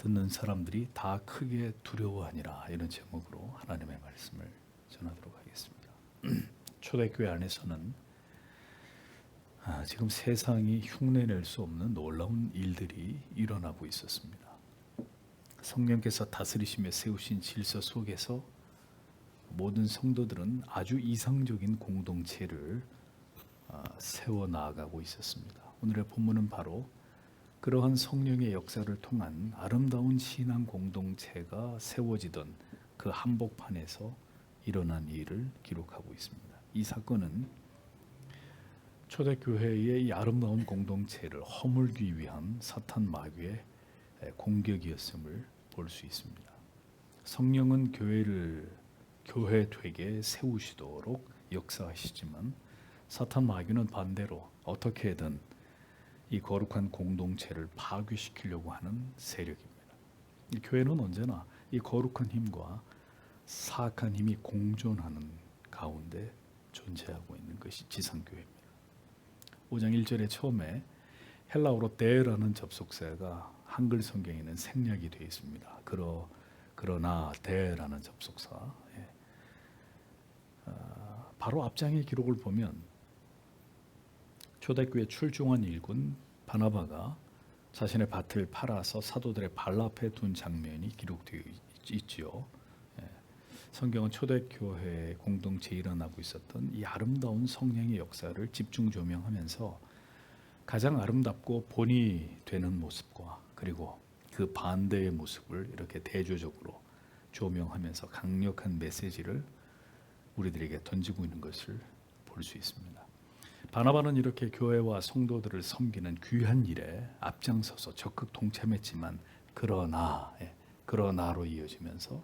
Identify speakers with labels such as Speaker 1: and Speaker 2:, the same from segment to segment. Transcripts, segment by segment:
Speaker 1: 듣는 사람들이 다 크게 두려워하니라, 이런 제목으로 하나님의 말씀을 전하도록 하겠습니다. 초대교회 안에서는 지금 세상이 흉내낼 수 없는 놀라운 일들이 일어나고 있었습니다. 성령께서 다스리시며 세우신 질서 속에서 모든 성도들은 아주 이상적인 공동체를 세워나가고 있었습니다. 오늘의 본문은 바로 그러한 성령의 역사를 통한 아름다운 신앙 공동체가 세워지던 그 한복판에서 일어난 일을 기록하고 있습니다. 이 사건은 초대교회의 이 아름다운 공동체를 허물기 위한 사탄 마귀의 공격이었음을 볼 수 있습니다. 성령은 교회 되게 세우시도록 역사하시지만 사탄 마귀는 반대로 어떻게든 이 거룩한 공동체를 파괴시키려고 하는 세력입니다. 이 교회는 언제나 이 거룩한 힘과 사악한 힘이 공존하는 가운데 존재하고 있는 것이 지상교회입니다. 5장 1절에 처음에 헬라어로 데라는 접속사가 한글 성경에는 생략이 되어 있습니다. 그러나 데라는 접속사. 바로 앞장의 기록을 보면 초대교회 출중한 일꾼 바나바가 자신의 밭을 팔아서 사도들의 발 앞에 둔 장면이 기록되어 있지요. 성경은 초대교회 공동체에 일어나고 있었던 이 아름다운 성령의 역사를 집중 조명하면서 가장 아름답고 본이 되는 모습과 그리고 그 반대의 모습을 이렇게 대조적으로 조명하면서 강력한 메시지를 우리들에게 던지고 있는 것을 볼 수 있습니다. 바나바는 이렇게 교회와 성도들을 섬기는 귀한 일에 앞장서서 적극 동참했지만 그러나로 이어지면서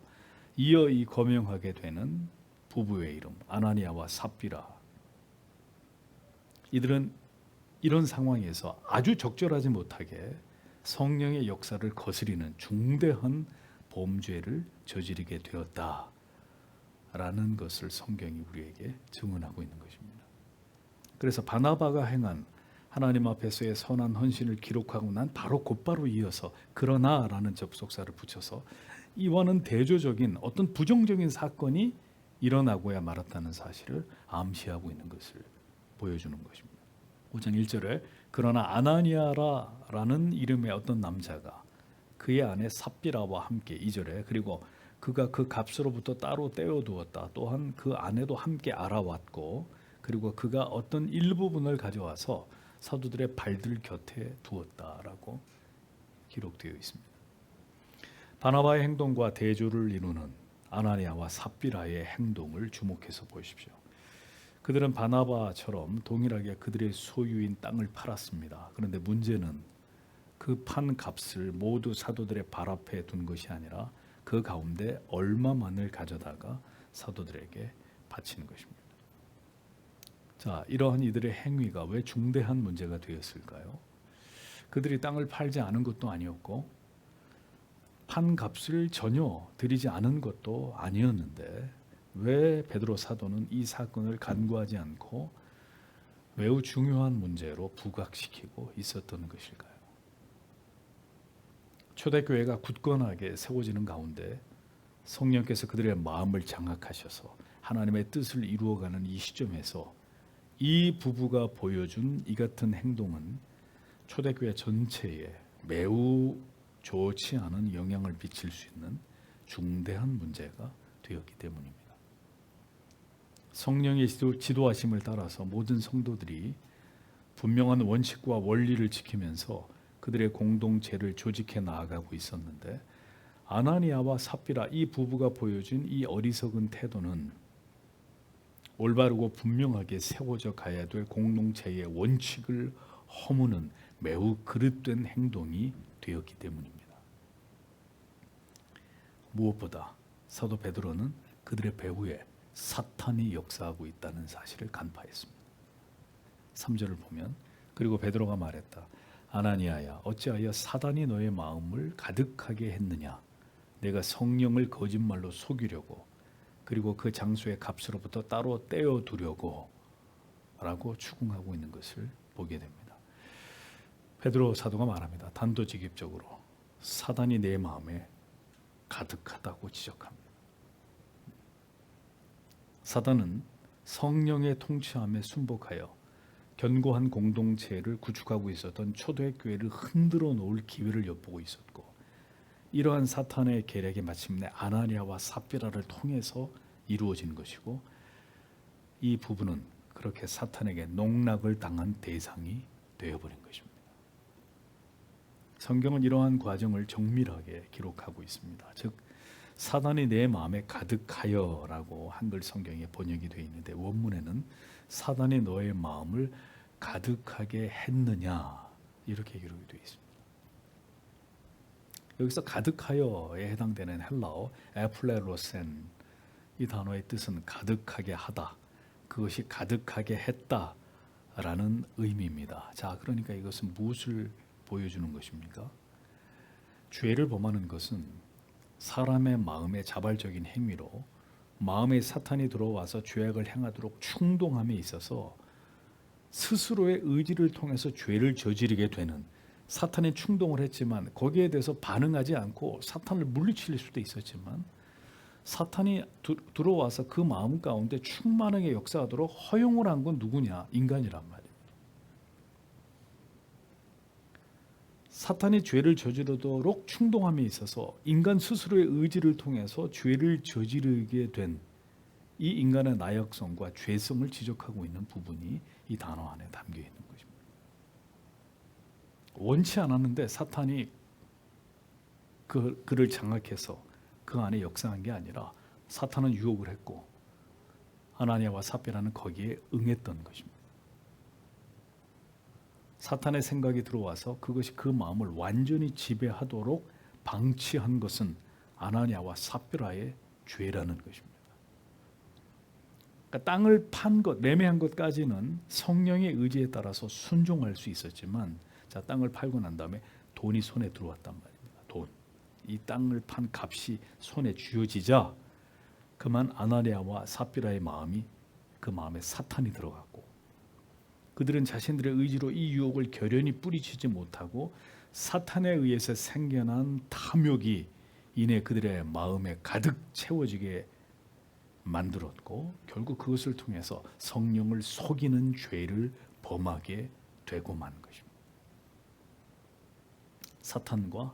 Speaker 1: 이어 이 거명하게 되는 부부의 이름 아나니아와 삽비라, 이들은 이런 상황에서 아주 적절하지 못하게 성령의 역사를 거스리는 중대한 범죄를 저지르게 되었다라는 것을 성경이 우리에게 증언하고 있는 것입니다. 그래서 바나바가 행한 하나님 앞에서의 선한 헌신을 기록하고 난 곧바로 이어서 그러나라는 접속사를 붙여서 이와는 대조적인 어떤 부정적인 사건이 일어나고야 말았다는 사실을 암시하고 있는 것을 보여주는 것입니다. 5장 1절에 그러나 아나니아라는 이름의 어떤 남자가 그의 아내 삽비라와 함께 2절에 그리고 그가 그 값으로부터 따로 떼어두었다. 또한 그 아내도 함께 알아왔고 그리고 그가 어떤 일부분을 가져와서 사도들의 발들 곁에 두었다라고 기록되어 있습니다. 바나바의 행동과 대조를 이루는 아나니아와 삽비라의 행동을 주목해서 보십시오. 그들은 바나바처럼 동일하게 그들의 소유인 땅을 팔았습니다. 그런데 문제는 그 판 값을 모두 사도들의 발 앞에 둔 것이 아니라 그 가운데 얼마만을 가져다가 사도들에게 바치는 것입니다. 자, 이러한 이들의 행위가 왜 중대한 문제가 되었을까요? 그들이 땅을 팔지 않은 것도 아니었고 판 값을 전혀 드리지 않은 것도 아니었는데 왜 베드로 사도는 이 사건을 간과하지 않고 매우 중요한 문제로 부각시키고 있었던 것일까요? 초대교회가 굳건하게 세워지는 가운데 성령께서 그들의 마음을 장악하셔서 하나님의 뜻을 이루어가는 이 시점에서 이 부부가 보여준 이 같은 행동은 초대교회 전체에 매우 좋지 않은 영향을 미칠 수 있는 중대한 문제가 되었기 때문입니다. 성령의 지도하심을 따라서 모든 성도들이 분명한 원칙과 원리를 지키면서 그들의 공동체를 조직해 나아가고 있었는데 아나니아와 삽비라 이 부부가 보여준 이 어리석은 태도는 올바르고 분명하게 세워져 가야 될 공동체의 원칙을 허무는 매우 그릇된 행동이 되었기 때문입니다. 무엇보다 사도 베드로는 그들의 배후에 사탄이 역사하고 있다는 사실을 간파했습니다. 3절을 보면 그리고 베드로가 말했다. 아나니아야, 어찌하여 사단이 너의 마음을 가득하게 했느냐? 내가 성령을 거짓말로 속이려고 그리고 그 장소의 값으로부터 따로 떼어두려고 라고 추궁하고 있는 것을 보게 됩니다. 베드로 사도가 말합니다. 단도직입적으로 사단이 내 마음에 가득하다고 지적합니다. 사단은 성령의 통치함에 순복하여 견고한 공동체를 구축하고 있었던 초대 교회를 흔들어 놓을 기회를 엿보고 있었고, 이러한 사탄의 계략이 마침내 아나니아와 삽비라를 통해서 이루어진 것이고, 이 부분은 그렇게 사탄에게 농락을 당한 대상이 되어버린 것입니다. 성경은 이러한 과정을 정밀하게 기록하고 있습니다. 즉 사단이 내 마음에 가득하여라고 한글 성경에 번역이 되어 있는데, 원문에는 사단이 너의 마음을 가득하게 했느냐 이렇게 기록이 되어 있습니다. 여기서 가득하여에 해당되는 헬라어 에플레로센, 이 단어의 뜻은 가득하게 하다, 그것이 가득하게 했다라는 의미입니다. 자, 그러니까 이것은 무엇을 보여주는 것입니까? 죄를 범하는 것은 사람의 마음의 자발적인 행위로 마음에 사탄이 들어와서 죄악을 행하도록 충동함에 있어서 스스로의 의지를 통해서 죄를 저지르게 되는, 사탄이 충동을 했지만 거기에 대해서 반응하지 않고 사탄을 물리칠 수도 있었지만, 사탄이 들어와서 그 마음 가운데 충만하게 역사하도록 허용을 한 건 누구냐? 인간이란 말이에요. 사탄이 죄를 저지르도록 충동함에 있어서 인간 스스로의 의지를 통해서 죄를 저지르게 된 이 인간의 나약성과 죄성을 지적하고 있는 부분이 이 단어 안에 담겨 있는 것입니다. 원치 않았는데 사탄이 그를 장악해서 그 안에 역사한 게 아니라, 사탄은 유혹을 했고 아나니아와 삽비라는 거기에 응했던 것입니다. 사탄의 생각이 들어와서 그것이 그 마음을 완전히 지배하도록 방치한 것은 아나니아와 삽비라의 죄라는 것입니다. 그러니까 땅을 판 것, 매매한 것까지는 성령의 의지에 따라서 순종할 수 있었지만, 자, 땅을 팔고 난 다음에 돈이 손에 들어왔단 말입니다. 돈. 이 땅을 판 값이 손에 쥐어지자 그만 아나니아와 삽비라의 마음이, 그 마음에 사탄이 들어갔고, 그들은 자신들의 의지로 이 유혹을 결연히 뿌리치지 못하고 사탄에 의해서 생겨난 탐욕이 이내 그들의 마음에 가득 채워지게 만들었고, 결국 그것을 통해서 성령을 속이는 죄를 범하게 되고 만 것입니다. 사탄과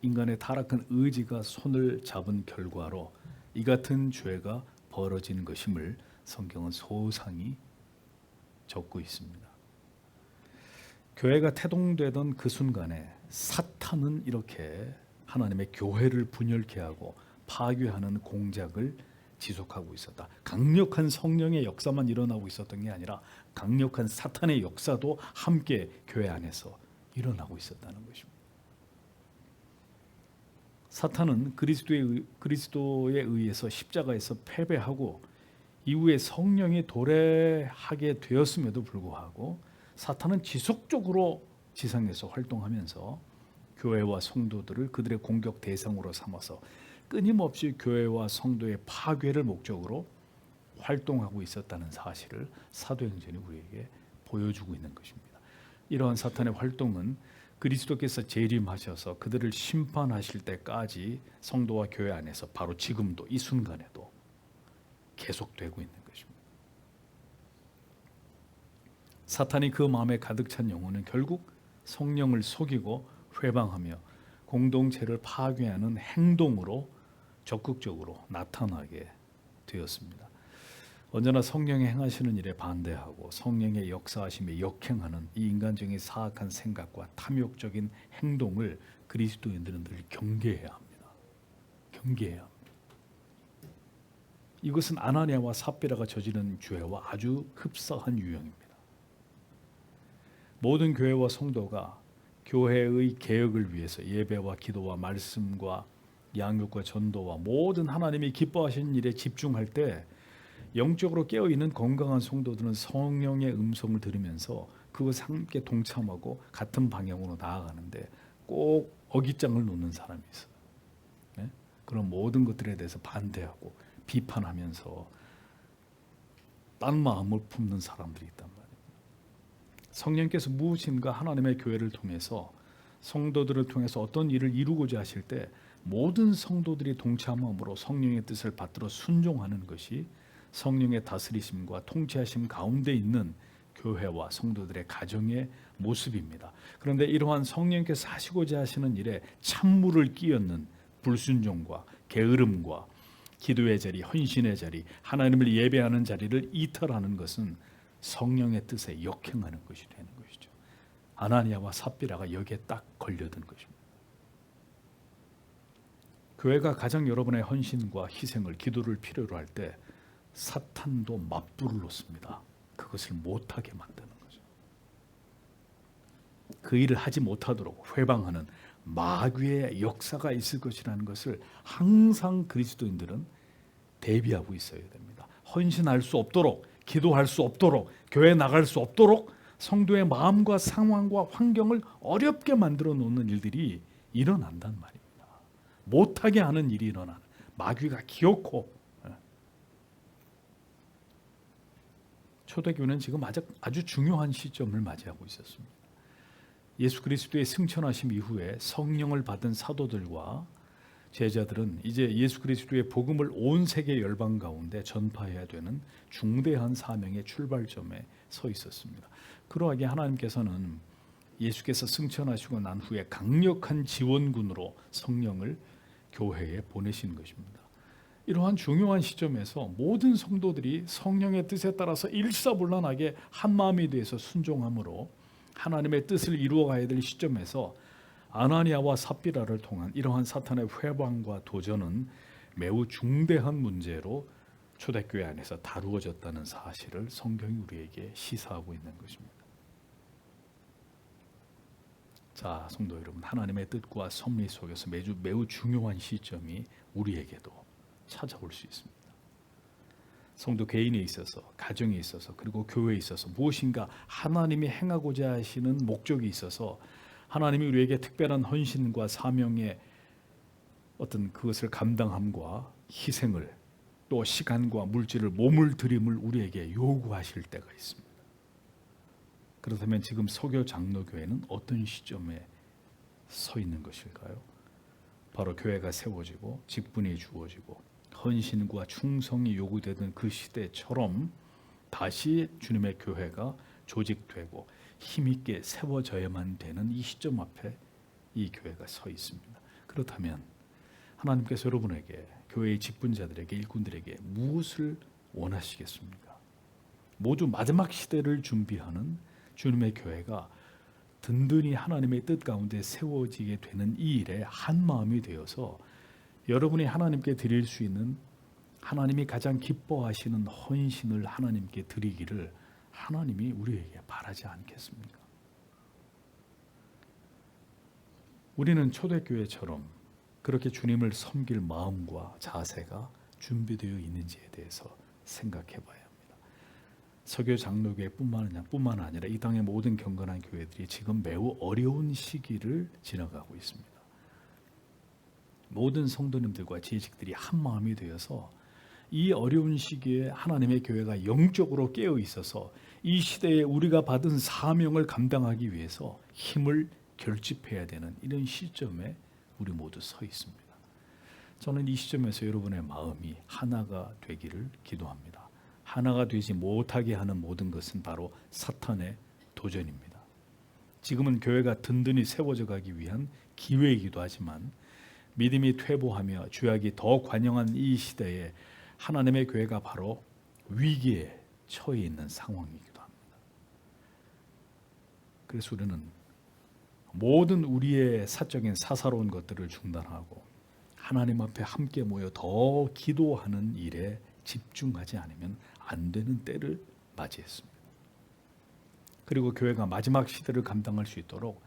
Speaker 1: 인간의 타락한 의지가 손을 잡은 결과로 이 같은 죄가 벌어진 것임을 성경은 소상히 적고 있습니다. 교회가 태동되던 그 순간에 사탄은 이렇게 하나님의 교회를 분열케 하고 파괴하는 공작을 지속하고 있었다. 강력한 성령의 역사만 일어나고 있었던 게 아니라 강력한 사탄의 역사도 함께 교회 안에서 일어나고 있었다는 것입니다. 사탄은 그리스도에 의해서 십자가에서 패배하고 이후에 성령이 도래하게 되었음에도 불구하고, 사탄은 지속적으로 지상에서 활동하면서 교회와 성도들을 그들의 공격 대상으로 삼아서 끊임없이 교회와 성도의 파괴를 목적으로 활동하고 있었다는 사실을 사도행전이 우리에게 보여주고 있는 것입니다. 이러한 사탄의 활동은 그리스도께서 재림하셔서 그들을 심판하실 때까지 성도와 교회 안에서 바로 지금도 이 순간에도 계속되고 있는 것입니다. 사탄이 그 마음에 가득 찬 영혼은 결국 성령을 속이고 회방하며 공동체를 파괴하는 행동으로 적극적으로 나타나게 되었습니다. 언제나 성령의 행하시는 일에 반대하고 성령의 역사하심에 역행하는 이 인간적인 사악한 생각과 탐욕적인 행동을 그리스도인들은 늘 경계해야 합니다. 경계해야 합니다. 이것은 아나니아와 삽비라가 저지른 죄와 아주 흡사한 유형입니다. 모든 교회와 성도가 교회의 개혁을 위해서 예배와 기도와 말씀과 양육과 전도와 모든 하나님이 기뻐하시는 일에 집중할 때, 영적으로 깨어있는 건강한 성도들은 성령의 음성을 들으면서 그것에 함께 동참하고 같은 방향으로 나아가는데 꼭 어깃장을 놓는 사람이 있어요. 네? 그런 모든 것들에 대해서 반대하고 비판하면서 딴 마음을 품는 사람들이 있단 말이에요. 성령께서 무엇인가 하나님의 교회를 통해서 성도들을 통해서 어떤 일을 이루고자 하실 때 모든 성도들이 동참함으로 성령의 뜻을 받들어 순종하는 것이 성령의 다스리심과 통치하심 가운데 있는 교회와 성도들의 가정의 모습입니다. 그런데 이러한 성령께서 하시고자 하시는 일에 찬물을 끼얹는 불순종과 게으름과 기도의 자리, 헌신의 자리, 하나님을 예배하는 자리를 이탈하는 것은 성령의 뜻에 역행하는 것이 되는 것이죠. 아나니아와 삽비라가 여기에 딱 걸려든 것입니다. 교회가 가장 여러분의 헌신과 희생을, 기도를 필요로 할 때 사탄도 맞불을 놓습니다. 그것을 못하게 만드는 거죠. 그 일을 하지 못하도록 회방하는 마귀의 역사가 있을 것이라는 것을 항상 그리스도인들은 대비하고 있어야 됩니다. 헌신할 수 없도록, 기도할 수 없도록, 교회 나갈 수 없도록 성도의 마음과 상황과 환경을 어렵게 만들어 놓는 일들이 일어난단 말입니다. 못하게 하는 일이 일어나는, 마귀가 기어코. 초대교회는 지금 아주 중요한 시점을 맞이하고 있었습니다. 예수 그리스도의 승천하심 이후에 성령을 받은 사도들과 제자들은 이제 예수 그리스도의 복음을 온 세계 열방 가운데 전파해야 되는 중대한 사명의 출발점에 서 있었습니다. 그러하게 하나님께서는 예수께서 승천하시고 난 후에 강력한 지원군으로 성령을 교회에 보내신 것입니다. 이러한 중요한 시점에서 모든 성도들이 성령의 뜻에 따라서 일사불란하게 한 마음이 되어서 순종함으로 하나님의 뜻을 이루어가야 될 시점에서 아나니아와 삽비라를 통한 이러한 사탄의 회방과 도전은 매우 중대한 문제로 초대교회 안에서 다루어졌다는 사실을 성경이 우리에게 시사하고 있는 것입니다. 자, 성도 여러분, 하나님의 뜻과 섭리 속에서 매우 중요한 시점이 우리에게도 찾아올 수 있습니다. 성도 개인에 있어서, 가정에 있어서, 그리고 교회에 있어서 무엇인가 하나님이 행하고자 하시는 목적이 있어서 하나님이 우리에게 특별한 헌신과 사명의 어떤 그것을 감당함과 희생을, 또 시간과 물질을, 몸을 들임을 우리에게 요구하실 때가 있습니다. 그렇다면 지금 서교 장로교회는 어떤 시점에 서 있는 것일까요? 바로 교회가 세워지고 직분이 주어지고 헌신과 충성이 요구되던 그 시대처럼 다시 주님의 교회가 조직되고 힘있게 세워져야만 되는 이 시점 앞에 이 교회가 서 있습니다. 그렇다면 하나님께서 여러분에게, 교회의 직분자들에게, 일꾼들에게 무엇을 원하시겠습니까? 모두 마지막 시대를 준비하는 주님의 교회가 든든히 하나님의 뜻 가운데 세워지게 되는 이 일에 한 마음이 되어서 여러분이 하나님께 드릴 수 있는, 하나님이 가장 기뻐하시는 헌신을 하나님께 드리기를 하나님이 우리에게 바라지 않겠습니까? 우리는 초대교회처럼 그렇게 주님을 섬길 마음과 자세가 준비되어 있는지에 대해서 생각해 봐야 합니다. 서교 장로교회뿐만 아니라 이 땅의 모든 경건한 교회들이 지금 매우 어려운 시기를 지나가고 있습니다. 모든 성도님들과 재직들이 한 마음이 되어서 이 어려운 시기에 하나님의 교회가 영적으로 깨어 있어서 이 시대에 우리가 받은 사명을 감당하기 위해서 힘을 결집해야 되는 이런 시점에 우리 모두 서 있습니다. 저는 이 시점에서 여러분의 마음이 하나가 되기를 기도합니다. 하나가 되지 못하게 하는 모든 것은 바로 사탄의 도전입니다. 지금은 교회가 든든히 세워져 가기 위한 기회이기도 하지만 믿음이 퇴보하며 죄악이 더 관영한 이 시대에 하나님의 교회가 바로 위기에 처해 있는 상황이기도 합니다. 그래서 우리는 모든 우리의 사적인 사사로운 것들을 중단하고 하나님 앞에 함께 모여 더 기도하는 일에 집중하지 않으면 안 되는 때를 맞이했습니다. 그리고 교회가 마지막 시대를 감당할 수 있도록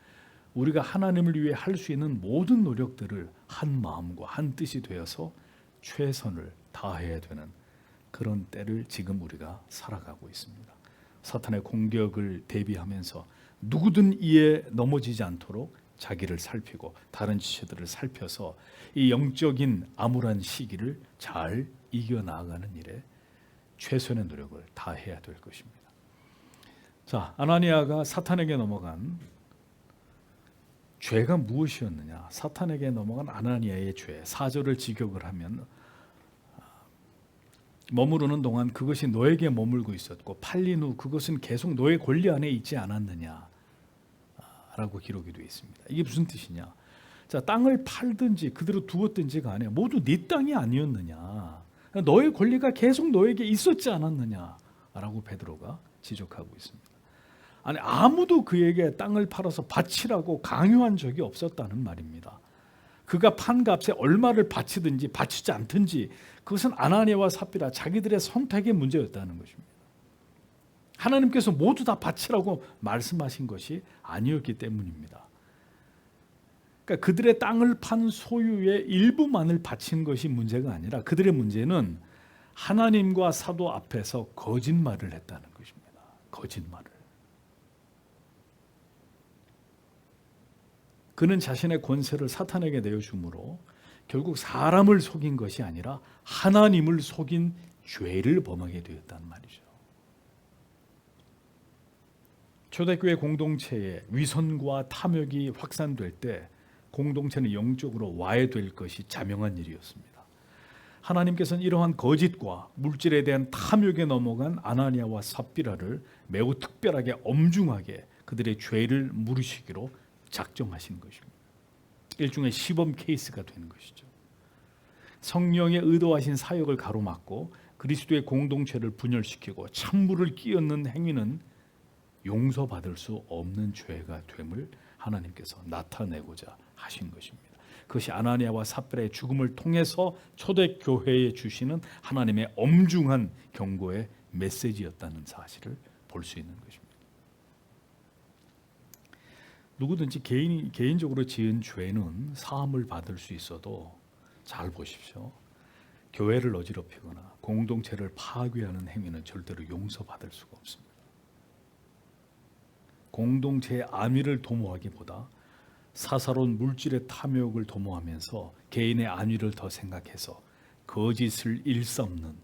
Speaker 1: 우리가 하나님을 위해 할 수 있는 모든 노력들을 한 마음과 한 뜻이 되어서 최선을 다해야 되는 그런 때를 지금 우리가 살아가고 있습니다. 사탄의 공격을 대비하면서 누구든 이에 넘어지지 않도록 자기를 살피고 다른 지체들을 살펴서 이 영적인 암울한 시기를 잘 이겨나가는 일에 최선의 노력을 다해야 될 것입니다. 자, 아나니아가 사탄에게 넘어간 죄가 무엇이었느냐? 사탄에게 넘어간 아나니아의 죄. 4절을 직역을 하면 머무르는 동안 그것이 너에게 머물고 있었고 팔린 후 그것은 계속 너의 권리 안에 있지 않았느냐? 라고 기록이 되어 있습니다. 이게 무슨 뜻이냐? 자, 땅을 팔든지 그대로 두었든지 간에 모두 네 땅이 아니었느냐? 너의 권리가 계속 너에게 있었지 않았느냐? 라고 베드로가 지적하고 있습니다. 아니, 아무도 그에게 땅을 팔아서 바치라고 강요한 적이 없었다는 말입니다. 그가 판 값에 얼마를 바치든지 바치지 않든지 그것은 아나니아와 삽비라 자기들의 선택의 문제였다는 것입니다. 하나님께서 모두 다 바치라고 말씀하신 것이 아니었기 때문입니다. 그러니까 그들의 땅을 판 소유의 일부만을 바친 것이 문제가 아니라 그들의 문제는 하나님과 사도 앞에서 거짓말을 했다는 것입니다. 거짓말을. 그는 자신의 권세를 사탄에게 내어주므로 결국 사람을 속인 것이 아니라 하나님을 속인 죄를 범하게 되었단 말이죠. 초대교회 공동체에 위선과 탐욕이 확산될 때 공동체는 영적으로 와해될 것이 자명한 일이었습니다. 하나님께서는 이러한 거짓과 물질에 대한 탐욕에 넘어간 아나니아와 삽비라를 매우 특별하게 엄중하게 그들의 죄를 물으시기로 작정하신 것입니다. 일종의 시범 케이스가 되는 것이죠. 성령의 의도하신 사역을 가로막고 그리스도의 공동체를 분열시키고 찬물을 끼얹는 행위는 용서받을 수 없는 죄가 됨을 하나님께서 나타내고자 하신 것입니다. 그것이 아나니아와 삽비라의 죽음을 통해서 초대교회에 주시는 하나님의 엄중한 경고의 메시지였다는 사실을 볼 수 있는 것입니다. 누구든지 개인적으로 지은 죄는 사함을 받을 수 있어도 잘 보십시오. 교회를 어지럽히거나 공동체를 파괴하는 행위는 절대로 용서받을 수가 없습니다. 공동체의 안위를 도모하기보다 사사로운 물질의 탐욕을 도모하면서 개인의 안위를 더 생각해서 거짓을 일삼는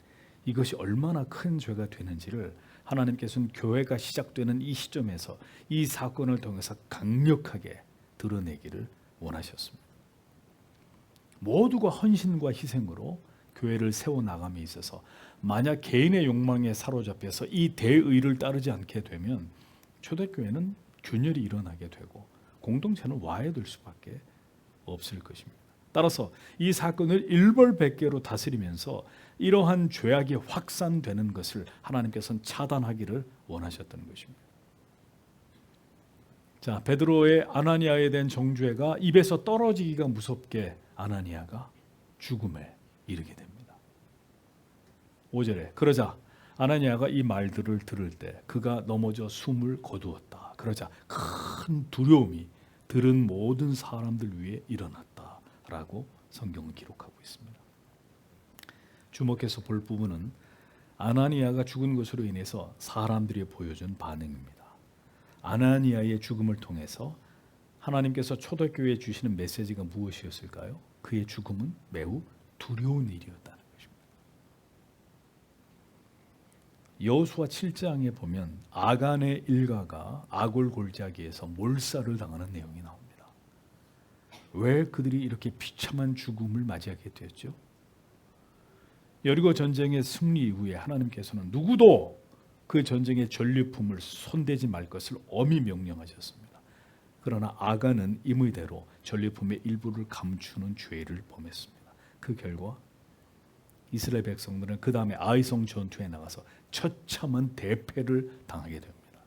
Speaker 1: 이것이 얼마나 큰 죄가 되는지를 하나님께서는 교회가 시작되는 이 시점에서 이 사건을 통해서 강력하게 드러내기를 원하셨습니다. 모두가 헌신과 희생으로 교회를 세워나감에 있어서 만약 개인의 욕망에 사로잡혀서 이 대의를 따르지 않게 되면 초대교회는 균열이 일어나게 되고 공동체는 와해될 수밖에 없을 것입니다. 따라서 이 사건을 일벌백계로 다스리면서 이러한 죄악이 확산되는 것을 하나님께서는 차단하기를 원하셨던 것입니다. 자, 베드로의 아나니아에 대한 정죄가 입에서 떨어지기가 무섭게 아나니아가 죽음에 이르게 됩니다. 5절에 그러자 아나니아가 이 말들을 들을 때 그가 넘어져 숨을 거두었다. 그러자 큰 두려움이 들은 모든 사람들 위에 일어났다라고 성경은 기록하고 있습니다. 주목해서 볼 부분은 아나니아가 죽은 것으로 인해서 사람들이 보여준 반응입니다. 아나니아의 죽음을 통해서 하나님께서 초대교회에 주시는 메시지가 무엇이었을까요? 그의 죽음은 매우 두려운 일이었다는 것입니다. 여호수아 7장에 보면 아간의 일가가 아골 골짜기에서 몰살을 당하는 내용이 나옵니다. 왜 그들이 이렇게 비참한 죽음을 맞이하게 되었죠? 여리고 전쟁의 승리 이후에 하나님께서는 누구도 그 전쟁의 전리품을 손대지 말 것을 엄히 명령하셨습니다. 그러나 아간은 임의대로 전리품의 일부를 감추는 죄를 범했습니다. 그 결과 이스라엘 백성들은 그 다음에 아이성 전투에 나가서 처참한 대패를 당하게 됩니다.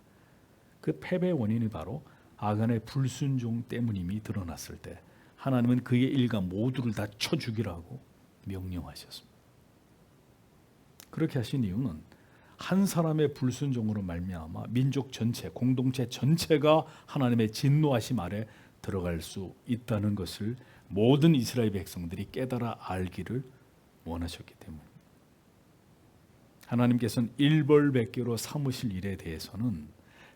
Speaker 1: 그 패배의 원인이 바로 아간의 불순종 때문임이 드러났을 때 하나님은 그의 일가 모두를 다 쳐 죽이라고 명령하셨습니다. 그렇게 하신 이유는 한 사람의 불순종으로 말미암아 민족 전체, 공동체 전체가 하나님의 진노하심 아래 들어갈 수 있다는 것을 모든 이스라엘 백성들이 깨달아 알기를 원하셨기 때문입니다. 하나님께서는 일벌백계로 삼으실 일에 대해서는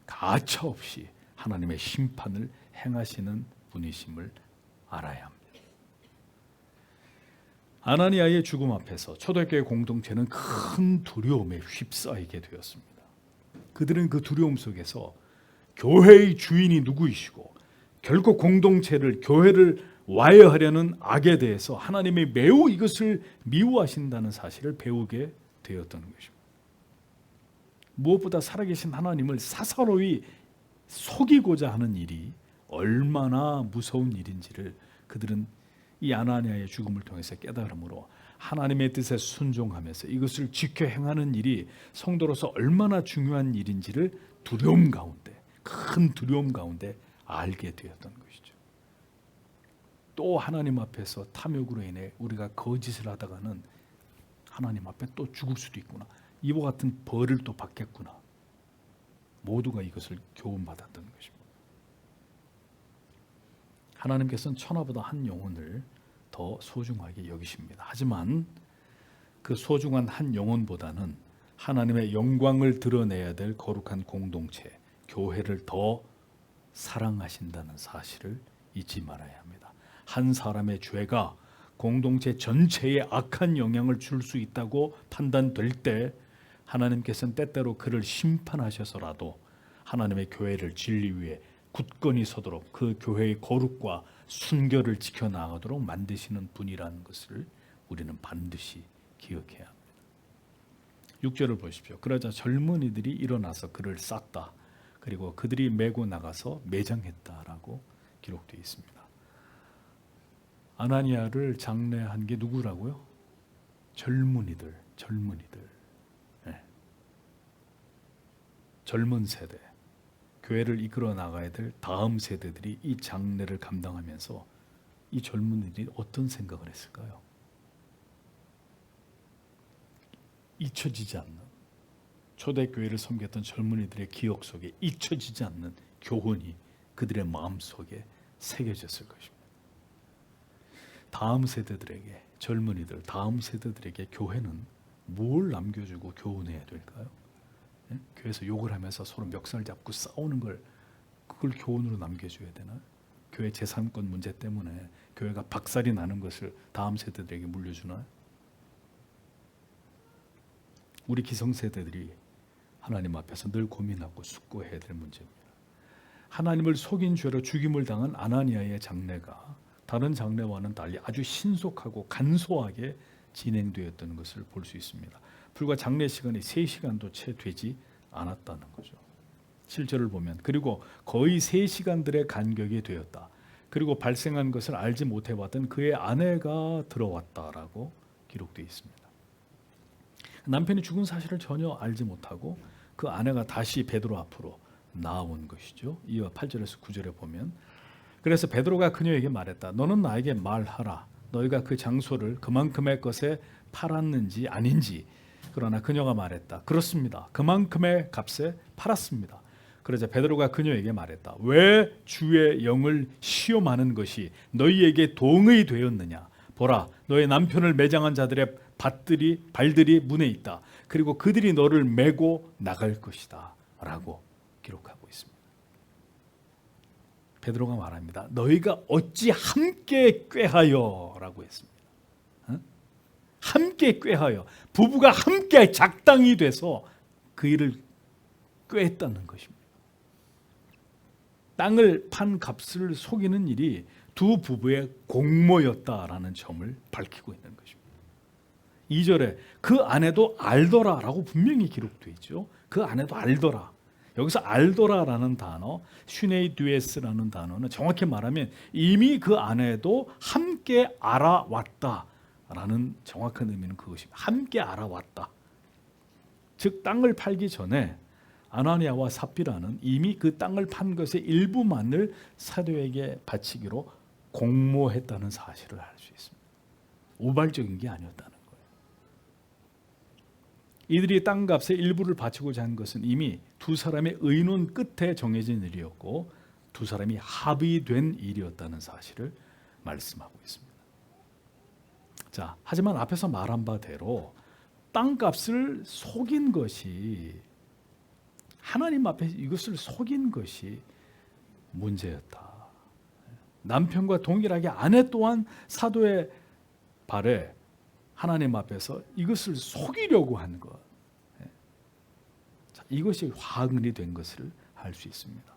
Speaker 1: 가차없이 하나님의 심판을 행하시는 분이심을 알아야 합니다. 아나니아의 죽음 앞에서 초대교회 공동체는 큰 두려움에 휩싸이게 되었습니다. 그들은 그 두려움 속에서 교회의 주인이 누구이시고 결코 공동체를, 교회를 와해하려는 악에 대해서 하나님이 매우 이것을 미워하신다는 사실을 배우게 되었던 것입니다. 무엇보다 살아계신 하나님을 사사로이 속이고자 하는 일이 얼마나 무서운 일인지를 그들은 이 아나니아의 죽음을 통해서 깨달음으로 하나님의 뜻에 순종하면서 이것을 지켜 행하는 일이 성도로서 얼마나 중요한 일인지를 두려움 가운데, 큰 두려움 가운데 알게 되었던 것이죠. 또 하나님 앞에서 탐욕으로 인해 우리가 거짓을 하다가는 하나님 앞에 또 죽을 수도 있구나, 이와 같은 벌을 또 받겠구나, 모두가 이것을 교훈받았던 것입니다. 하나님께서는 천하보다 한 영혼을 더 소중하게 여기십니다. 하지만 그 소중한 한 영혼보다는 하나님의 영광을 드러내야 될 거룩한 공동체, 교회를 더 사랑하신다는 사실을 잊지 말아야 합니다. 한 사람의 죄가 공동체 전체에 악한 영향을 줄 수 있다고 판단될 때 하나님께서는 때때로 그를 심판하셔서라도 하나님의 교회를 진리 위에 굳건히 서도록 그 교회의 거룩과 순결을 지켜나가도록 만드시는 분이라는 것을 우리는 반드시 기억해야 합니다. 6절을 보십시오. 그러자 젊은이들이 일어나서 그를 쌌다. 그리고 그들이 메고 나가서 매장했다라고 기록되어 있습니다. 아나니아를 장례한 게 누구라고요? 젊은이들. 네. 젊은 세대, 교회를 이끌어 나가야 될 다음 세대들이 이 장례를 감당하면서 이 젊은이들이 어떤 생각을 했을까요? 잊혀지지 않는, 초대교회를 섬겼던 젊은이들의 기억 속에 잊혀지지 않는 교훈이 그들의 마음속에 새겨졌을 것입니다. 다음 세대들에게, 젊은이들, 다음 세대들에게 교회는 뭘 남겨주고 교훈해야 될까요? 네? 교회에서 욕을 하면서 서로 멱살 잡고 싸우는 걸, 그걸 교훈으로 남겨줘야 되나? 교회 재산권 문제 때문에 교회가 박살이 나는 것을 다음 세대들에게 물려주나? 우리 기성세대들이 하나님 앞에서 늘 고민하고 숙고해야 될 문제입니다. 하나님을 속인 죄로 죽임을 당한 아나니아의 장례가 다른 장례와는 달리 아주 신속하고 간소하게 진행되었던 것을 볼 수 있습니다. 불과 장례 시간이 3시간도 채 되지 않았다는 거죠. 7절을 보면 그리고 거의 3시간들의 간격이 되었다. 그리고 발생한 것을 알지 못해봤던 그의 아내가 들어왔다라고 기록되어 있습니다. 남편이 죽은 사실을 전혀 알지 못하고 그 아내가 다시 베드로 앞으로 나온 것이죠. 이와 8절에서 9절에 보면 그래서 베드로가 그녀에게 말했다. 너는 나에게 말하라. 너희가 그 장소를 그만큼의 것에 팔았는지 아닌지. 그러나 그녀가 말했다. 그렇습니다. 그만큼의 값에 팔았습니다. 그러자 베드로가 그녀에게 말했다. 왜 주의 영을 시험하는 것이 너희에게 동의 되었느냐. 보라, 너의 남편을 매장한 자들의 발들이 문에 있다. 그리고 그들이 너를 메고 나갈 것이다. 라고 기록하고 있습니다. 베드로가 말합니다. 너희가 어찌 함께 꾀하여 라고 했습니다. 함께 꾀하여, 부부가 함께 작당이 돼서 그 일을 꾀했다는 것입니다. 땅을 판 값을 속이는 일이 두 부부의 공모였다라는 점을 밝히고 있는 것입니다. 2절에 그 아내도 알더라라고 분명히 기록되어 있죠. 그 아내도 알더라. 여기서 알더라라는 단어, 슈네이듀에스라는 단어는 정확히 말하면 이미 그 아내도 함께 알아왔다라는 정확한 의미는 그것입니다. 함께 알아왔다. 즉 땅을 팔기 전에 아나니아와 삽비라는 이미 그 땅을 판 것의 일부만을 사도에게 바치기로 공모했다는 사실을 알 수 있습니다. 우발적인 게 아니었다는 거예요. 이들이 땅값의 일부를 바치고자 한 것은 이미 두 사람의 의논 끝에 정해진 일이었고 두 사람이 합의된 일이었다는 사실을 말씀하고 있습니다. 자, 하지만 앞에서 말한 바대로 땅값을 속인 것이, 하나님 앞에 이것을 속인 것이 문제였다. 남편과 동일하게 아내 또한 사도의 발에 하나님 앞에서 이것을 속이려고 한 것, 자, 이것이 화근이 된 것을 알 수 있습니다.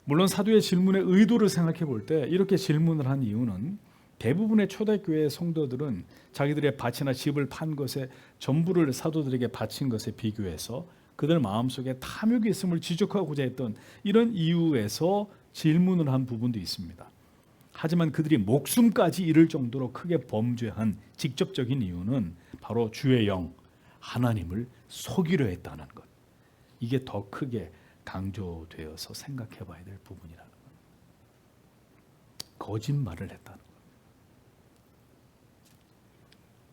Speaker 1: 물론 사도의 질문의 의도를 생각해 볼 때 이렇게 질문을 한 이유는 대부분의 초대교회 성도들은 자기들의 밭이나 집을 판 것에 전부를 사도들에게 바친 것에 비교해서 그들 마음속에 탐욕이 있음을 지적하고자 했던 이런 이유에서 질문을 한 부분도 있습니다. 하지만 그들이 목숨까지 잃을 정도로 크게 범죄한 직접적인 이유는 바로 주의 영, 하나님을 속이려 했다는 것. 이게 더 크게 강조되어서 생각해 봐야 될 부분이라는 것. 거짓말을 했다는 것.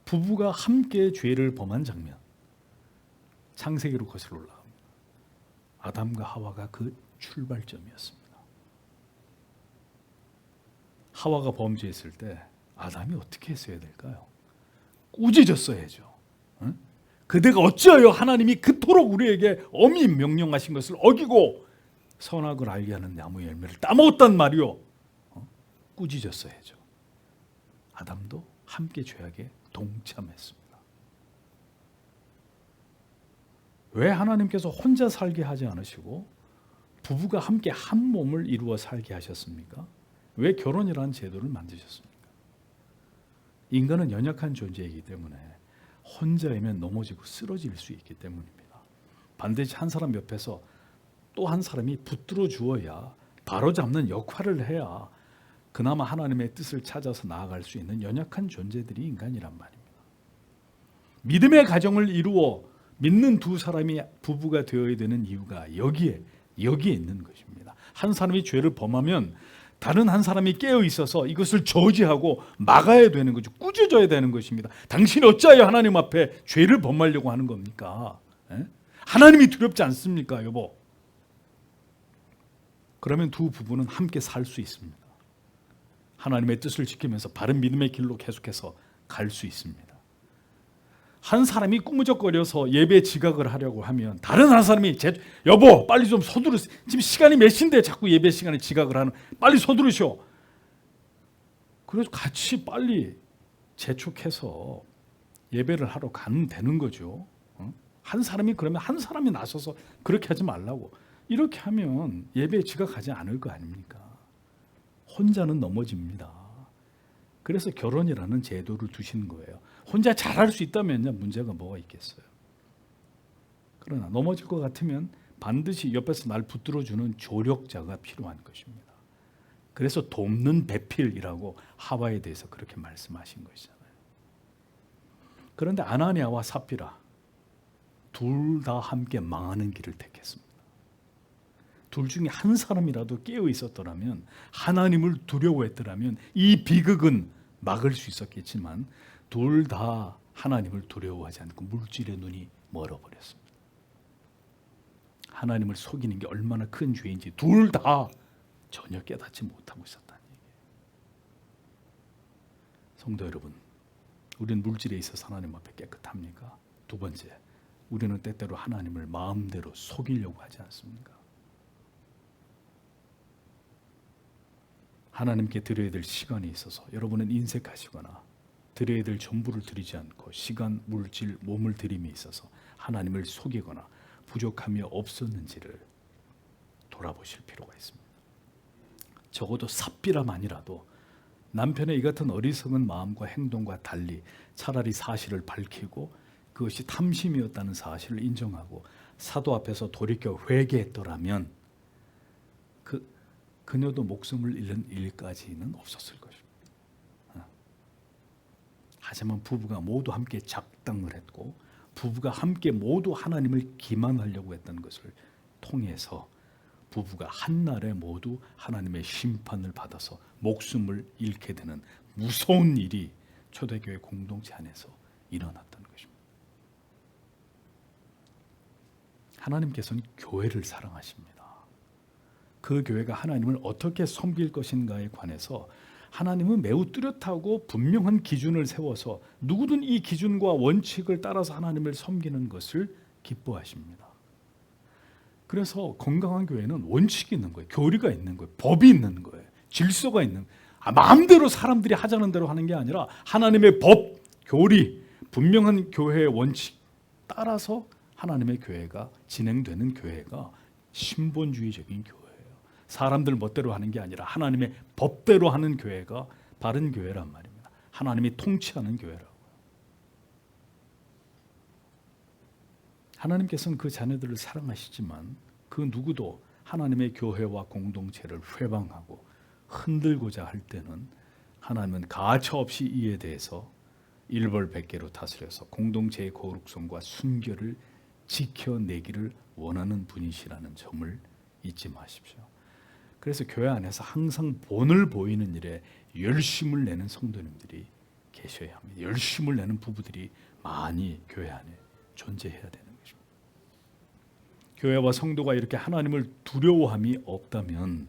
Speaker 1: 부부가 함께 죄를 범한 장면. 창세기로 거슬러 올라갑니다. 아담과 하와가 그 출발점이었습니다. 하와가 범죄했을 때 아담이 어떻게 했어야 될까요? 꾸짖었어야죠. 응? 그대가 어찌하여 하나님이 그토록 우리에게 엄히 명령하신 것을 어기고 선악을 알게 하는 나무 열매를 따먹었단 말이오. 꾸짖었어야죠. 아담도 함께 죄악에 동참했습니다. 왜 하나님께서 혼자 살게 하지 않으시고 부부가 함께 한 몸을 이루어 살게 하셨습니까? 왜 결혼이라는 제도를 만드셨습니까? 인간은 연약한 존재이기 때문에 혼자이면 넘어지고 쓰러질 수 있기 때문입니다. 반드시 한 사람 옆에서 또 한 사람이 붙들어 주어야 바로잡는 역할을 해야 그나마 하나님의 뜻을 찾아서 나아갈 수 있는 연약한 존재들이 인간이란 말입니다. 믿음의 가정을 이루어 믿는 두 사람이 부부가 되어야 되는 이유가 여기에 있는 것입니다. 한 사람이 죄를 범하면 다른 한 사람이 깨어 있어서 이것을 저지하고 막아야 되는 거죠. 꾸짖어야 되는 것입니다. 당신이 어찌하여 하나님 앞에 죄를 범하려고 하는 겁니까? 에? 하나님이 두렵지 않습니까, 여보? 그러면 두 부부는 함께 살 수 있습니다. 하나님의 뜻을 지키면서 바른 믿음의 길로 계속해서 갈 수 있습니다. 한 사람이 꾸무적거려서 예배 지각을 하려고 하면 다른 한 사람이 여보 빨리 좀 서두르세요. 지금 시간이 몇 시인데 자꾸 예배 시간에 지각을 하는, 빨리 서두르시오. 그래서 같이 빨리 재촉해서 예배를 하러 가면 되는 거죠. 한 사람이 그러면 한 사람이 나서서 그렇게 하지 말라고. 이렇게 하면 예배에 지각하지 않을 거 아닙니까? 혼자는 넘어집니다. 그래서 결혼이라는 제도를 두신 거예요. 혼자 잘할 수 있다면 문제가 뭐가 있겠어요. 그러나 넘어질 것 같으면 반드시 옆에서 날 붙들어주는 조력자가 필요한 것입니다. 그래서 돕는 배필이라고 하와에 대해서 그렇게 말씀하신 것이잖아요. 그런데 아나니아와 삽비라 둘 다 함께 망하는 길을 택했습니다. 둘 중에 한 사람이라도 깨어 있었더라면, 하나님을 두려워했더라면 이 비극은 막을 수 있었겠지만 둘 다 하나님을 두려워하지 않고 물질의 눈이 멀어버렸습니다. 하나님을 속이는 게 얼마나 큰 죄인지 둘 다 전혀 깨닫지 못하고 있었다는 얘기예요. 성도 여러분, 우리는 물질에 있어서 하나님 앞에 깨끗합니까? 두 번째, 우리는 때때로 하나님을 마음대로 속이려고 하지 않습니까? 하나님께 드려야 될 시간이 있어서 여러분은 인색하시거나 드려야 될 전부를 드리지 않고 시간, 물질, 몸을 드림에 있어서 하나님을 속이거나 부족함이 없었는지를 돌아보실 필요가 있습니다. 적어도 삽비라만이라도 남편의 이 같은 어리석은 마음과 행동과 달리 차라리 사실을 밝히고 그것이 탐심이었다는 사실을 인정하고 사도 앞에서 돌이켜 회개했더라면 그녀도 목숨을 잃는 일까지는 없었을 것입니다. 하지만 부부가 모두 함께 작당을 했고 부부가 함께 모두 하나님을 기만하려고 했던 것을 통해서 부부가 한날에 모두 하나님의 심판을 받아서 목숨을 잃게 되는 무서운 일이 초대교회 공동체 안에서 일어났던 것입니다. 하나님께서는 교회를 사랑하십니다. 그 교회가 하나님을 어떻게 섬길 것인가에 관해서 하나님은 매우 뚜렷하고 분명한 기준을 세워서 누구든 이 기준과 원칙을 따라서 하나님을 섬기는 것을 기뻐하십니다. 그래서 건강한 교회는 원칙이 있는 거예요. 교리가 있는 거예요. 법이 있는 거예요. 질서가 있는 거예요. 마음대로 사람들이 하자는 대로 하는 게 아니라 하나님의 법, 교리, 분명한 교회의 원칙 따라서 하나님의 교회가 진행되는 교회가 신본주의적인 교회예요. 사람들 멋대로 하는 게 아니라 하나님의 법대로 하는 교회가 바른 교회란 말입니다. 하나님이 통치하는 교회라고요. 하나님께서는 그 자녀들을 사랑하시지만 그 누구도 하나님의 교회와 공동체를 회방하고 흔들고자 할 때는 하나님은 가차없이 이에 대해서 일벌백계로 다스려서 공동체의 거룩성과 순결을 지켜내기를 원하는 분이시라는 점을 잊지 마십시오. 그래서 교회 안에서 항상 본을 보이는 일에 열심을 내는 성도님들이 계셔야 합니다. 열심을 내는 부부들이 많이 교회 안에 존재해야 되는 것입니다. 교회와 성도가 이렇게 하나님을 두려워함이 없다면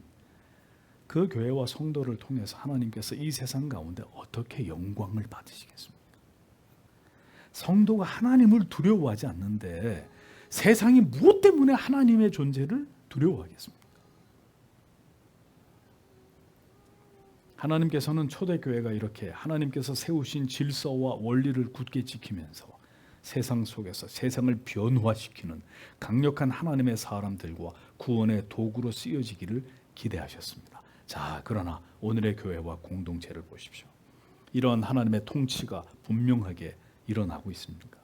Speaker 1: 그 교회와 성도를 통해서 하나님께서 이 세상 가운데 어떻게 영광을 받으시겠습니까? 성도가 하나님을 두려워하지 않는데 세상이 무엇 때문에 하나님의 존재를 두려워하겠습니까? 하나님께서는 초대교회가 이렇게 하나님께서 세우신 질서와 원리를 굳게 지키면서 세상 속에서 세상을 변화시키는 강력한 하나님의 사람들과 구원의 도구로 쓰여지기를 기대하셨습니다. 자, 그러나 오늘의 교회와 공동체를 보십시오. 이러한 하나님의 통치가 분명하게 일어나고 있습니까?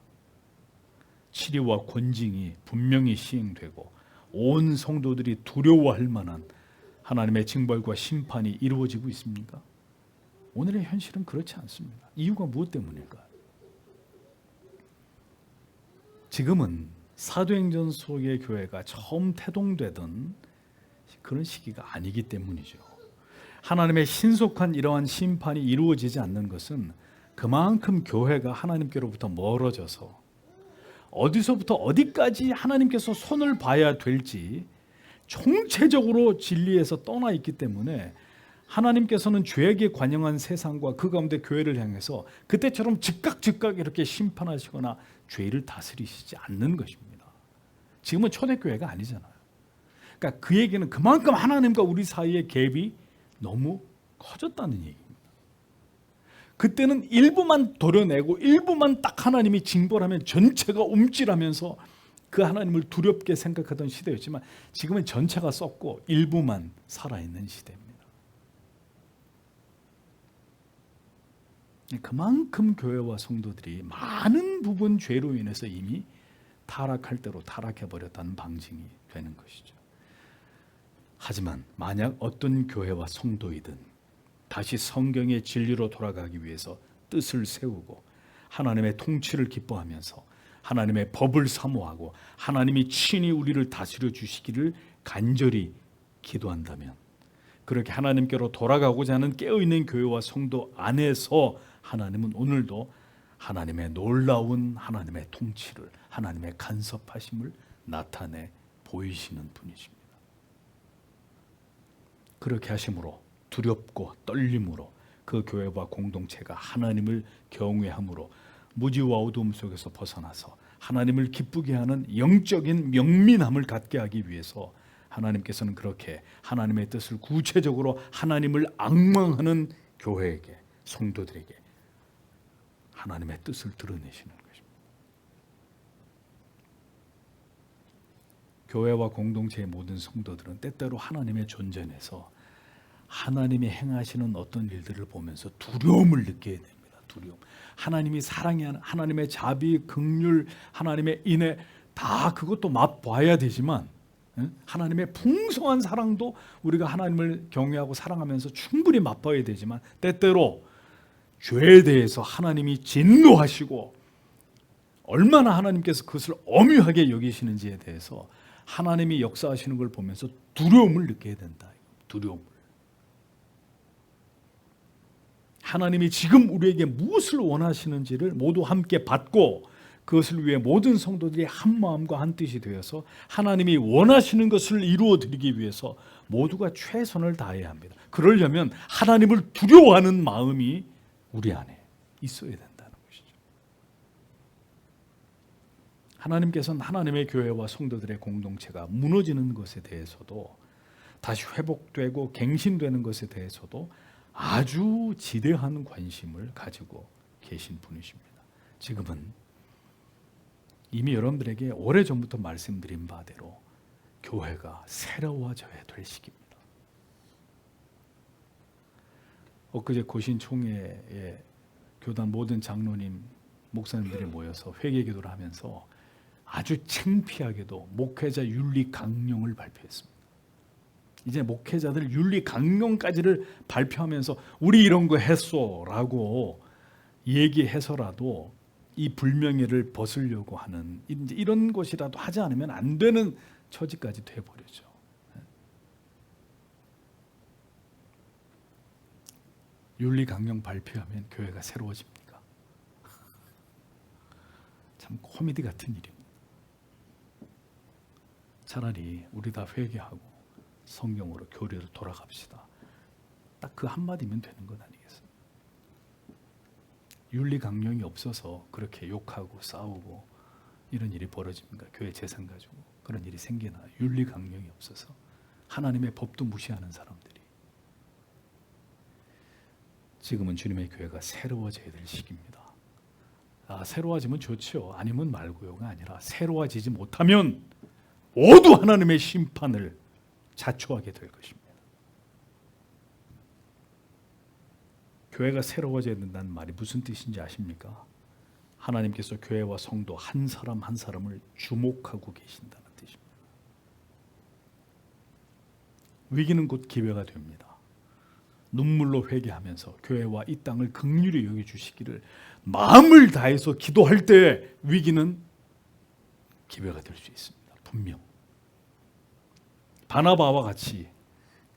Speaker 1: 치리와 권징이 분명히 시행되고 온 성도들이 두려워할 만한 하나님의 징벌과 심판이 이루어지고 있습니까? 오늘의 현실은 그렇지 않습니다. 이유가 무엇 때문일까요? 지금은 사도행전 속의 교회가 처음 태동되던 그런 시기가 아니기 때문이죠. 하나님의 신속한 이러한 심판이 이루어지지 않는 것은 그만큼 교회가 하나님께로부터 멀어져서 어디서부터 어디까지 하나님께서 손을 봐야 될지 총체적으로 진리에서 떠나 있기 때문에 하나님께서는 죄에게 관영한 세상과 그 가운데 교회를 향해서 그때처럼 즉각 이렇게 심판하시거나 죄를 다스리시지 않는 것입니다. 지금은 초대교회가 아니잖아요. 그러니까 그 얘기는 그만큼 하나님과 우리 사이의 갭이 너무 커졌다는 얘기입니다. 그때는 일부만 도려내고 일부만 딱 하나님이 징벌하면 전체가 움찔하면서 그 하나님을 두렵게 생각하던 시대였지만 지금은 전체가 썩고 일부만 살아있는 시대입니다. 그만큼 교회와 성도들이 많은 부분 죄로 인해서 이미 타락할 대로 타락해버렸다는 방증이 되는 것이죠. 하지만 만약 어떤 교회와 성도이든 다시 성경의 진리로 돌아가기 위해서 뜻을 세우고 하나님의 통치를 기뻐하면서 하나님의 법을 사모하고 하나님이 친히 우리를 다스려 주시기를 간절히 기도한다면 그렇게 하나님께로 돌아가고자 하는 깨어있는 교회와 성도 안에서 하나님은 오늘도 하나님의 놀라운 하나님의 통치를 하나님의 간섭하심을 나타내 보이시는 분이십니다. 그렇게 하심으로 두렵고 떨림으로 그 교회와 공동체가 하나님을 경외함으로 무지와 어두움 속에서 벗어나서 하나님을 기쁘게 하는 영적인 명민함을 갖게 하기 위해서 하나님께서는 그렇게 하나님의 뜻을 구체적으로 하나님을 앙망하는 교회에게 성도들에게 하나님의 뜻을 드러내시는 것입니다. 교회와 공동체의 모든 성도들은 때때로 하나님의 존재 내서 하나님이 행하시는 어떤 일들을 보면서 두려움을 느껴야 됩니다. 두려움. 하나님이 사랑이 하나님의 자비, 긍휼, 하나님의 인애 다 그것도 맛봐야 되지만 하나님의 풍성한 사랑도 우리가 하나님을 경외하고 사랑하면서 충분히 맛봐야 되지만 때때로 죄에 대해서 하나님이 진노하시고 얼마나 하나님께서 그것을 엄유하게 여기시는지에 대해서 하나님이 역사하시는 걸 보면서 두려움을 느껴야 된다. 두려움. 하나님이 지금 우리에게 무엇을 원하시는지를 모두 함께 받고 그것을 위해 모든 성도들이 한 마음과 한 뜻이 되어서 하나님이 원하시는 것을 이루어 드리기 위해서 모두가 최선을 다해야 합니다. 그러려면 하나님을 두려워하는 마음이 우리 안에 있어야 된다는 것이죠. 하나님께서는 하나님의 교회와 성도들의 공동체가 무너지는 것에 대해서도 다시 회복되고 갱신되는 것에 대해서도 아주 지대한 관심을 가지고 계신 분이십니다. 지금은 이미 여러분들에게 오래전부터 말씀드린 바대로 교회가 새로워져야 될 시기입니다. 엊그제 고신총회에 교단 모든 장로님, 목사님들이 모여서 회개기도를 하면서 아주 창피하게도 목회자 윤리 강령을 발표했습니다. 이제 목회자들 윤리 강령까지를 발표하면서 우리 이런 거 했소라고 얘기해서라도 이 불명예를 벗으려고 하는 이제 이런 것이라도 하지 않으면 안 되는 처지까지 돼버렸죠. 윤리 강령 발표하면 교회가 새로워집니까? 참 코미디 같은 일입니다. 차라리 우리 다 회개하고 성경으로 교리로 돌아갑시다. 딱 그 한마디면 되는 것 아니겠어요? 윤리 강령이 없어서 그렇게 욕하고 싸우고 이런 일이 벌어집니까? 교회 재산 가지고 그런 일이 생기나? 윤리 강령이 없어서 하나님의 법도 무시하는 사람들이. 지금은 주님의 교회가 새로워져야 될 시기입니다. 새로워지면 좋죠. 아니면 말고요가 아니라 새로워지지 못하면 모두 하나님의 심판을 자초하게 될 것입니다. 교회가 새로워져야 된다는 말이 무슨 뜻인지 아십니까? 하나님께서 교회와 성도 한 사람 한 사람을 주목하고 계신다는 뜻입니다. 위기는 곧 기회가 됩니다. 눈물로 회개하면서 교회와 이 땅을 긍휼히 여겨주시기를 마음을 다해서 기도할 때 위기는 기회가 될 수 있습니다. 분명. 바나바와 같이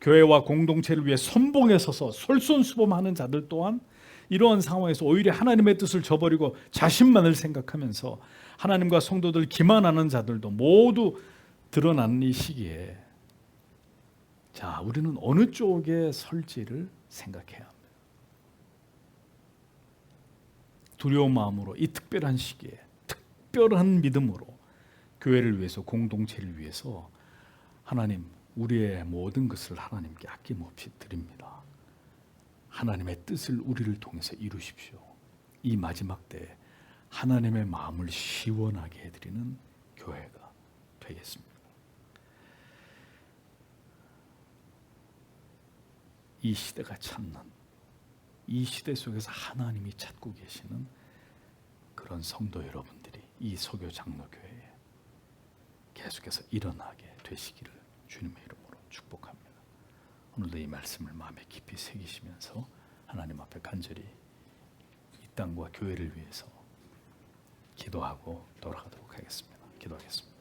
Speaker 1: 교회와 공동체를 위해 선봉에 서서 솔선수범하는 자들 또한 이러한 상황에서 오히려 하나님의 뜻을 저버리고 자신만을 생각하면서 하나님과 성도들 기만하는 자들도 모두 드러나는 이 시기에 자, 우리는 어느 쪽에 설지를 생각해야 합니다. 두려운 마음으로 이 특별한 시기에 특별한 믿음으로 교회를 위해서 공동체를 위해서 하나님 우리의 모든 것을 하나님께 아낌없이 드립니다. 하나님의 뜻을 우리를 통해서 이루십시오. 이 마지막 때 하나님의 마음을 시원하게 해드리는 교회가 되겠습니다. 이 시대가 찾는 이 시대 속에서 하나님이 찾고 계시는 그런 성도 여러분들이 이 소교 장로교회에 계속해서 일어나게 되시기를 주님의 이름으로 축복합니다. 오늘도 이 말씀을 마음에 깊이 새기시면서 하나님 앞에 간절히 이 땅과 교회를 위해서 기도하고 돌아가도록 하겠습니다. 기도하겠습니다.